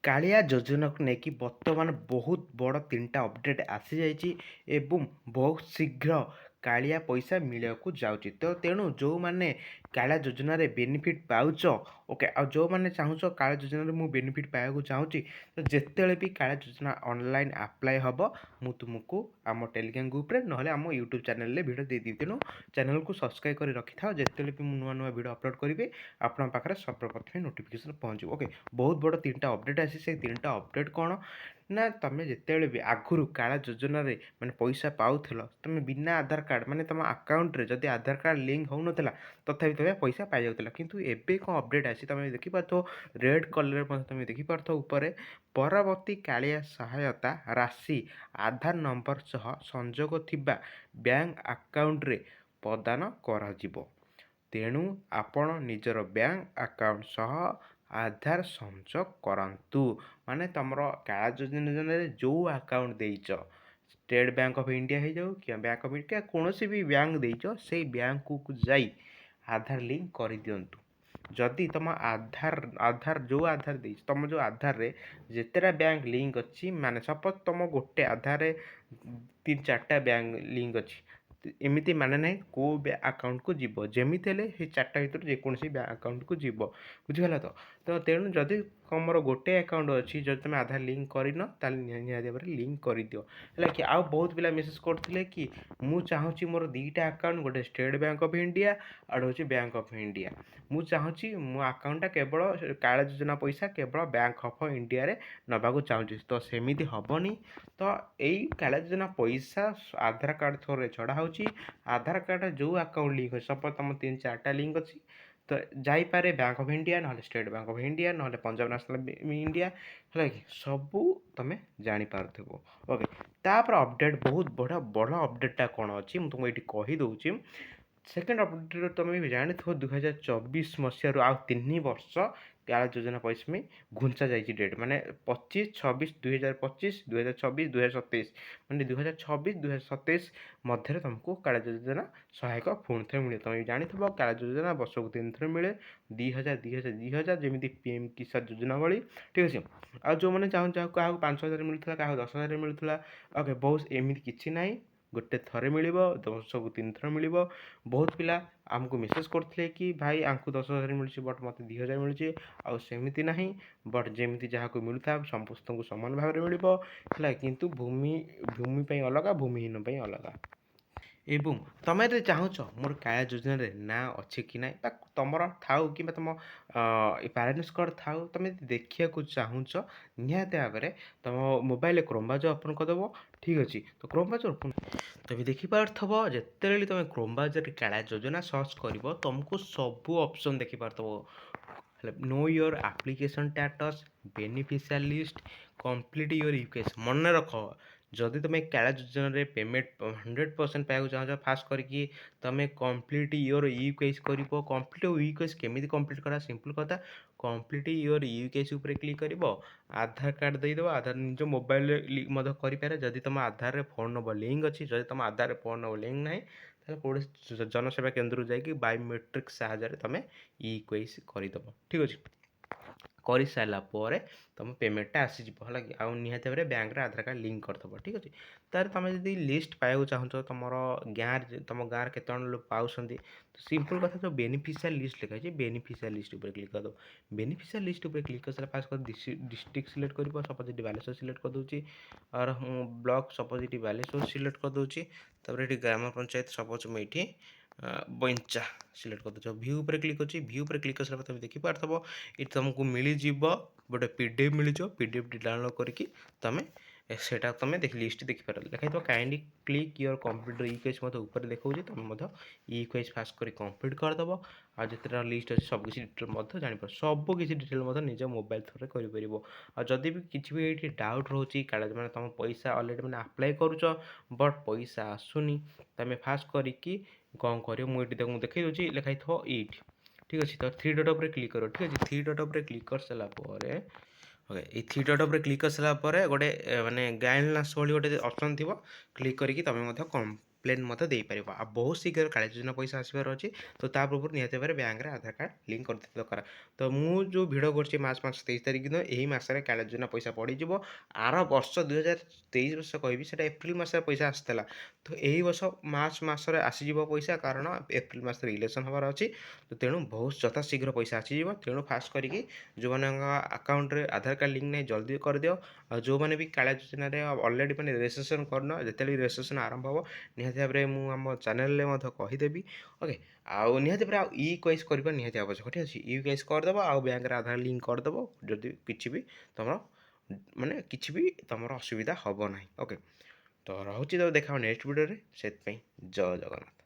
କାଳିଆ ଯୋଜନାକୁ ନେଇକି ବର୍ତ୍ତମାନ ବହୁତ ବଡ଼ 3ଟା ଅପଡ଼େଟ୍ ଆସିଯାଇଛି ଏବଂ ବହୁତ ଶୀଘ୍ର କାଳିଆ ପଇସା ମିଳିବାକୁ ଯାଉଛି। ତେଣୁ ଯେଉଁମାନେ କାଳିଆ ଯୋଜନାରେ ବେନିଫିଟ୍ ପାଉଛ ଓକେ, ଆଉ ଯେଉଁମାନେ ଚାହୁଁଛ କାଳିଆ ଯୋଜନାରେ ମୁଁ ବେନିଫିଟ୍ ପାଇବାକୁ ଚାହୁଁଛି, ତ ଯେତେବେଳେ ବି କାଳିଆ ଯୋଜନା ଅନଲାଇନ୍ ଆପ୍ଲାଏ ହେବ ମୁଁ ତୁମକୁ ଆମ ଟେଲିଗ୍ରାମ ଗ୍ରୁପ୍ରେ ନହେଲେ ଆମ ୟୁଟ୍ୟୁବ୍ ଚ୍ୟାନେଲରେ ଭିଡ଼ିଓ ଦେଇଦେବି। ତେଣୁ ଚ୍ୟାନେଲକୁ ସବସ୍କ୍ରାଇବ୍ କରି ରଖିଥାଅ, ଯେତେବେଳେ ବି ମୁଁ ନୂଆ ନୂଆ ଭିଡ଼ିଓ ଅପଲୋଡ଼ କରିବି ଆପଣଙ୍କ ପାଖରେ ସର୍ବପ୍ରଥମେ ନୋଟିଫିକେସନ୍ ପହଞ୍ଚିବ। ଓକେ, ବହୁତ ବଡ଼ 3ଟା ଅପଡ଼େଟ୍ ଆସିଛି। ସେ 3ଟା ଅପଡ଼େଟ୍ କ'ଣ ନା, ତୁମେ ଯେତେବେଳେ ବି ଆଗରୁ କାଳିଆ ଯୋଜନାରେ ମାନେ ପଇସା ପାଉଥିଲ, ତୁମେ ବିନା ଆଧାର କାର୍ଡ଼ ମାନେ ତୁମ ଆକାଉଣ୍ଟରେ ଯଦି ଆଧାର କାର୍ଡ଼ ଲିଙ୍କ ହେଉନଥିଲା ତଥାପି ତୁମେ ପଇସା ପାଇଯାଉଥିଲା। କିନ୍ତୁ ଏବେ କ'ଣ ଅପଡ଼େଟ୍ ଆସିଛି ତୁମେ ଦେଖିପାରୁଥିବ, ରେଡ଼୍ କଲର୍ରେ ମଧ୍ୟ ତୁମେ ଦେଖିପାରୁଥିବ ଉପରେ, ପରବର୍ତ୍ତୀ କାଳିଆ ସହାୟତା ରାଶି ଆଧାର ନମ୍ବର ସହ ସଂଯୋଗ ଥିବା ବ୍ୟାଙ୍କ ଆକାଉଣ୍ଟରେ ପ୍ରଦାନ କରାଯିବ। ତେଣୁ ଆପଣ ନିଜର ବ୍ୟାଙ୍କ ଆକାଉଣ୍ଟ ସହ ଆଧାର ସଂଯୋଗ କରାନ୍ତୁ। ମାନେ ତୁମର କାଳିଆ ଯୋଜନାରେ ଯେଉଁ ଆକାଉଣ୍ଟ ଦେଇଛ, ଷ୍ଟେଟ୍ ବ୍ୟାଙ୍କ ଅଫ୍ ଇଣ୍ଡିଆ ହେଇଯାଉ କିମ୍ବା ବ୍ୟାଙ୍କ ଅଫ୍ ଇଣ୍ଡିଆ କୌଣସି ବି ବ୍ୟାଙ୍କ ଦେଇଛ, ସେଇ ବ୍ୟାଙ୍କକୁ ଯାଇ ଆଧାର ଲିଙ୍କ କରିଦିଅନ୍ତୁ। ଯଦି ତୁମ ଆଧାର ଯେଉଁ ଆଧାର ଦେଇଛି, ତୁମ ଯେଉଁ ଆଧାରରେ ଯେତେଟା ବ୍ୟାଙ୍କ ଲିଙ୍କ ଅଛି, ମାନେ ସପୋଜ୍ ତୁମ ଗୋଟେ ଆଧାରରେ 3-4ଟା ବ୍ୟାଙ୍କ ଲିଙ୍କ ଅଛି, ଏମିତି ମାନେ ନାହିଁ କେଉଁ ଆକାଉଣ୍ଟକୁ ଯିବ, ଯେମିତି ହେଲେ ସେ 4ଟା ଭିତରୁ ଯେକୌଣସି ବ୍ୟାଙ୍କ ଆକାଉଣ୍ଟକୁ ଯିବ। ବୁଝିଗଲା ତ ତେଣୁ ଯଦି ତୁମର ଗୋଟେ ଆକାଉଣ୍ଟ ଅଛି, ଯଦି ତୁମେ ଆଧାର ଲିଙ୍କ କରିନ, ତାହେଲେ ନିହାତି ଭାବରେ ଲିଙ୍କ କରିଦିଅ, ହେଲା କି। ଆଉ ବହୁତ ପିଲା ମେସେଜ୍ କରୁଥିଲେ କି ମୁଁ ଚାହୁଁଛି ମୋର 2ଟା ଆକାଉଣ୍ଟ, ଗୋଟେ ଷ୍ଟେଟ୍ ବ୍ୟାଙ୍କ ଅଫ୍ ଇଣ୍ଡିଆ ଆଉ ହେଉଛି ବ୍ୟାଙ୍କ ଅଫ୍ ଇଣ୍ଡିଆ, ମୁଁ ଚାହୁଁଛି ମୋ ଆକାଉଣ୍ଟଟା କେବଳ କାଳିଆ ଯୋଜନା ପଇସା କେବଳ ବ୍ୟାଙ୍କ ଅଫ୍ ଇଣ୍ଡିଆରେ ନେବାକୁ ଚାହୁଁଛି। ତ ସେମିତି ହେବନି। ତ ଏଇ କାଳିଆ ଯୋଜନା ପଇସା ଆଧାର କାର୍ଡ଼ ଥ୍ରୋରେ ଛଡ଼ା ହେଉଛି। ଆଧାର କାର୍ଡ଼ରେ ଯେଉଁ ଆକାଉଣ୍ଟ ଲିଙ୍କ ଅଛି, ସପୋଜ୍ ତୁମ 3-4ଟା ଲିଙ୍କ ଅଛି, ତ ଯାଇପାରେ ବ୍ୟାଙ୍କ ଅଫ୍ ଇଣ୍ଡିଆ, ନହେଲେ ଷ୍ଟେଟ୍ ବ୍ୟାଙ୍କ ଅଫ୍ ଇଣ୍ଡିଆ, ନହେଲେ ପଞ୍ଜାବ ନ୍ୟାସନାଲ୍ ଇଣ୍ଡିଆ, ହେଲା କି। ସବୁ ତୁମେ ଜାଣିପାରୁଥିବ। ଓକେ, ତାପରେ ଅପଡ଼େଟ୍ ବହୁତ ବଡ଼ ଅପଡ଼େଟ୍ଟା କ'ଣ ଅଛି ମୁଁ ତୁମକୁ ଏଇଠି କହିଦେଉଛି। ସେକେଣ୍ଡ ଅପଡ଼େଟ୍ରେ ତୁମେ ବି ଜାଣିଥିବ 2024 ମସିହାରୁ ଆଉ 3 ବର୍ଷ କାଳିଆ ଯୋଜନା ପଇସା ପାଇଁ ଘୁଞ୍ଚା ଯାଇଛି ଡେଟ୍, ମାନେ 25, 26, 2025, 2026, 2027, ମାନେ 2026, 2027 ମଧ୍ୟରେ ତୁମକୁ କାଳିଆ ଯୋଜନା ସହାୟକ ପୁଣି ଥରେ ମିଳେ। ତୁମେ ବି ଜାଣିଥିବ କାଳିଆ ଯୋଜନା ବର୍ଷକୁ 3 ଥର ମିଳେ, 2,000, 2,000, 2,000, ଯେମିତି PM କିଷାନ ଯୋଜନା ଭଳି, ଠିକ୍ ଅଛି। ଆଉ ଯେଉଁମାନେ କାହାକୁ 5,000 ମିଳୁଥିଲା, କାହାକୁ 10,000 ମିଳୁଥିଲା, ଓକେ, ବହୁତ ଏମିତି କିଛି ନାହିଁ, ଗୋଟେ ଥରେ ମିଳିବ, ବର୍ଷକୁ 3 ଥର ମିଳିବ। ବହୁତ ପିଲା ଆମକୁ ମେସେଜ୍ କରୁଥିଲେ କି ଭାଇ ଆମକୁ 10,000 ମିଳୁଛି ବଟ୍ ମୋତେ 2,000 ମିଳୁଛି। ଆଉ ସେମିତି ନାହିଁ, ବଟ୍ ଯେମିତି ଯାହାକୁ ମିଳୁଥାଏ ସମସ୍ତଙ୍କୁ ସମାନ ଭାବରେ ମିଳିବ, ହେଲା। କିନ୍ତୁ ଭୂମି ପାଇଁ ଅଲଗା, ଭୂମିହୀନ ପାଇଁ ଅଲଗା। ଏବଂ ତୁମେ ଯଦି ଚାହୁଁଛ ମୋର କାଳିଆ ଯୋଜନାରେ ନାଁ ଅଛି କି ନାହିଁ, ବା ତୁମର ଥାଉ କିମ୍ବା ତୁମ ପ୍ୟାରେଣ୍ଟସ୍ କାର୍ଡ଼ ଥାଉ, ତୁମେ ଯଦି ଦେଖିବାକୁ ଚାହୁଁଛ, ନିହାତି ଭାବରେ ତୁମ ମୋବାଇଲରେ କ୍ରୋମ୍ ବ୍ରାଉଜର୍ ଓପନ୍ କରିଦେବ, ଠିକ୍ ଅଛି। ତ କ୍ରୋମ୍ ବ୍ରାଉଜର୍ ଓପନ୍ ତୁମେ ଦେଖିପାରୁଥିବ, ଯେତେବେଳେ ତୁମେ କ୍ରୋମ୍ ବ୍ରାଉଜର୍ରେ କାଳିଆ ଯୋଜନା ସର୍ଚ୍ଚ କରିବ, ତୁମକୁ ସବୁ ଅପସନ୍ ଦେଖିପାରୁଥିବ। Know your application status, beneficiary list, complete your UKS. ମନେ ରଖ, ଯଦି ତୁମେ କାଳିଆ ଯୋଜନାରେ ପେମେଣ୍ଟ 100% ପାଇବାକୁ ଚାହୁଁଛ, ଫାଷ୍ଟ କରିକି ତୁମେ କମ୍ପ୍ଲିଟ୍ ୟୋର୍ ୟୁକେଏସ୍ କରିବ। କମ୍ପ୍ଲିଟ୍ ୟୁକେଏସ୍ କେମିତି କମ୍ପ୍ଲିଟ୍ କରା, ସିମ୍ପଲ୍ କଥା, କମ୍ପ୍ଲିଟ୍ ୟୋର୍ ୟୁକେଏସ୍ ଉପରେ କ୍ଲିକ୍ କରିବ, ଆଧାର କାର୍ଡ଼ ଦେଇଦେବ। ଆଧାର ନିଜ ମୋବାଇଲରେ ମଧ୍ୟ କରିପାରେ, ଯଦି ତୁମ ଆଧାରରେ ଫୋନ୍ ନମ୍ବର ଲିଙ୍କ ଅଛି। ଯଦି ତୁମ ଆଧାରରେ ଫୋନ୍ ନମ୍ବର ଲିଙ୍କ ନାହିଁ, ତାହେଲେ କୌଣସି ଜନସେବା କେନ୍ଦ୍ରକୁ ଯାଇକି ବାୟୋମେଟ୍ରିକ୍ ସାହାଯ୍ୟରେ ତୁମେ ୟୁକେଏସ୍ କରିଦେବ, ଠିକ୍ ଅଛି। କରିସାରିଲା ପରେ ତୁମ ପେମେଣ୍ଟଟା ଆସିଯିବ, ହେଲା କି। ଆଉ ନିହାତି ଭାବରେ ବ୍ୟାଙ୍କରେ ଆଧାର କାର୍ଡ଼ ଲିଙ୍କ କରିଦେବ, ଠିକ୍ ଅଛି। ତାହେଲେ ତୁମେ ଯଦି ଲିଷ୍ଟ ପାଇବାକୁ ଚାହୁଁଛ, ତୁମ ଗାଁରେ କେତେଜଣ ଲୋକ ପାଉଛନ୍ତି, ତ ସିମ୍ପଲ୍ କଥା, ଯେଉଁ ବେନିଫିସିଆରୀ ଲିଷ୍ଟ ଲେଖା ହେଇଛି, ବେନିଫିସିଆରୀ ଲିଷ୍ଟ ଉପରେ କ୍ଲିକ୍ କରିଦେବ। ବେନିଫିସିଆରୀ ଲିଷ୍ଟ ଉପରେ କ୍ଲିକ୍ କରିସାରିଲା ଫାଷ୍ଟ ଡିଷ୍ଟ୍ରିକ୍ଟ ସିଲେକ୍ଟ କରିବ। ସପୋଜ୍ ଏଠି ବାଲେଶ୍ୱର ସିଲେକ୍ଟ କରିଦେଉଛି, ଆଉ ବ୍ଲକ୍ ସପୋଜ୍ ଏଠି ବାଲେଶ୍ୱର ସିଲେକ୍ଟ କରିଦେଉଛି। ତାପରେ ଏଠି ଗ୍ରାମ ପଞ୍ଚାୟତ ସପୋଜ୍ ମୁଁ ଏଠି ବଇଞ୍ଚା ସିଲେକ୍ଟ କରିଦେଉଛି। ଭ୍ୟୁ ଉପରେ କ୍ଲିକ୍ ଅଛି। ଭ୍ୟୁ ଉପରେ କ୍ଲିକ୍ କରିସାରିଲା ପରେ ତୁମେ ଦେଖିପାରୁଥିବ, ଏଠି ତୁମକୁ ମିଳିଯିବ ଗୋଟେ PDF ମିଳିଯିବ। PDFଟି ଡାଉନଲୋଡ଼ କରିକି ତୁମେ ସେଇଟା ତୁମେ ଲିଷ୍ଟ ଦେଖିପାର, ଲେଖାହେଇଥିବ kindly click your complete UKS ମଧ୍ୟ ଉପରେ ଦେଖାଉଛି। ତୁମେ ମଧ୍ୟ ୟୁକେଏସ୍ ଫାଷ୍ଟ କରି କମ୍ପ୍ଲିଟ୍ କରିଦେବ। ଆଉ ଯେତେଟା ଲିଷ୍ଟ ଅଛି ସବୁକିଛି ଡିଟେଲ୍ ମଧ୍ୟ ଜାଣିପାରିବ, ସବୁକିଛି ଡିଟେଲ୍ ମଧ୍ୟ ନିଜ ମୋବାଇଲ ଥ୍ରୋରେ କରିପାରିବ। ଆଉ ଯଦି ବି କିଛି ବି ଏଇଠି ଡାଉଟ୍ ରହୁଛି, କାଳେ ମାନେ ତୁମ ପଇସା ଅଲରେଡ଼ି ମାନେ ଆପ୍ଲାଏ କରୁଛ ବଟ୍ ପଇସା ଆସୁନି, ତୁମେ ଫାଷ୍ଟ କରିକି କ'ଣ କରିବ, ମୁଁ ଏଠି ମୁଁ ଦେଖାଇ ଦେଉଛି, ଲେଖା ହେଇଥିବ ଏଇଠି, ଠିକ୍ ଅଛି। ତ 3 ଡଟ୍ ଉପରେ କ୍ଲିକ୍ କର, ଠିକ୍ ଅଛି। 3 ଡଟ୍ ଉପରେ କ୍ଲିକ୍ କରିସାରିଲା ପରେ, ଓକେ, ଏଇ 3 ଡଟ୍ ଉପରେ କ୍ଲିକ୍ କରିସାରିଲା ପରେ ଗୋଟେ ମାନେ ଗାଇଡ଼ଲାଇନ୍ସ ଭଳି ଗୋଟେ ଅପସନ୍ ଥିବ, କ୍ଲିକ୍ କରିକି ତୁମେ ମଧ୍ୟ କମ୍ପ୍ଲେନ୍ ମଧ୍ୟ ଦେଇପାରିବ। ଆଉ ବହୁତ ଶୀଘ୍ର କାଳିଆ ଯୋଜନା ପଇସା ଆସିବାର ଅଛି, ତ ତା ପୂର୍ବରୁ ନିହାତି ଭାବରେ ବ୍ୟାଙ୍କରେ ଆଧାର କାର୍ଡ଼ ଲିଙ୍କ୍ କରିଥିବା ଦରକାର। ତ ମୁଁ ଯେଉଁ ଭିଡ଼ିଓ କରୁଛି ମାର୍ଚ୍ଚ ମାସ 23 ତାରିଖ ଦିନ, ଏହି ମାସରେ କାଳିଆ ଯୋଜନା ପଇସା ପଡ଼ିଯିବ। ଆର ବର୍ଷ 2023 ବର୍ଷ କହିବି, ସେଇଟା ଏପ୍ରିଲ ମାସରେ ପଇସା ଆସିଥିଲା। ତ ଏହି ବର୍ଷ ମାର୍ଚ୍ଚ ମାସରେ ଆସିଯିବ ପଇସା, କାରଣ ଏପ୍ରିଲ ମାସରେ ଇଲେକ୍ସନ୍ ହେବାର ଅଛି। ତ ତେଣୁ ବହୁତ ଯଥାଶୀଘ୍ର ପଇସା ଆସିଯିବ। ତେଣୁ ଫାଷ୍ଟ କରିକି ଯେଉଁମାନଙ୍କ ଆକାଉଣ୍ଟରେ ଆଧାର କାର୍ଡ଼ ଲିଙ୍କ୍ ନାହିଁ ଜଲ୍ଦି କରିଦିଅ। ଆଉ ଯେଉଁମାନେ ବି କାଳିଆ ଯୋଜନାରେ ଅଲରେଡ଼ି ମାନେ ରେଜିଷ୍ଟ୍ରେସନ୍ କରିନ, ଯେତେବେଳେ ରେଜିଷ୍ଟ୍ରେସନ୍ ଆରମ୍ଭ ହେବ ନିହାତି ଭାବରେ ମୁଁ ଆମ ଚ୍ୟାନେଲରେ ମଧ୍ୟ କହିଦେବି। ଓକେ, ଆଉ ନିହାତି ଭାବରେ ଆଉ ଇ-କେୱାଇସି କରିବା ନିହାତି ଆବଶ୍ୟକ। ଠିକ୍ ଅଛି, ଇ-କେୱାଇସି କରିଦେବ ଆଉ ବ୍ୟାଙ୍କରେ ଆଧାର ଲିଙ୍କ୍ କରିଦେବ। ଯଦି କିଛି ବି ତୁମର ମାନେ କିଛି ବି ତୁମର ଅସୁବିଧା ହେବ ନାହିଁ। ଓକେ, ତ ରହୁଛି, ତ ଦେଖା ନେକ୍ସଟ ଭିଡ଼ିଓରେ। ସେଥିପାଇଁ ଜୟ ଜଗନ୍ନାଥ।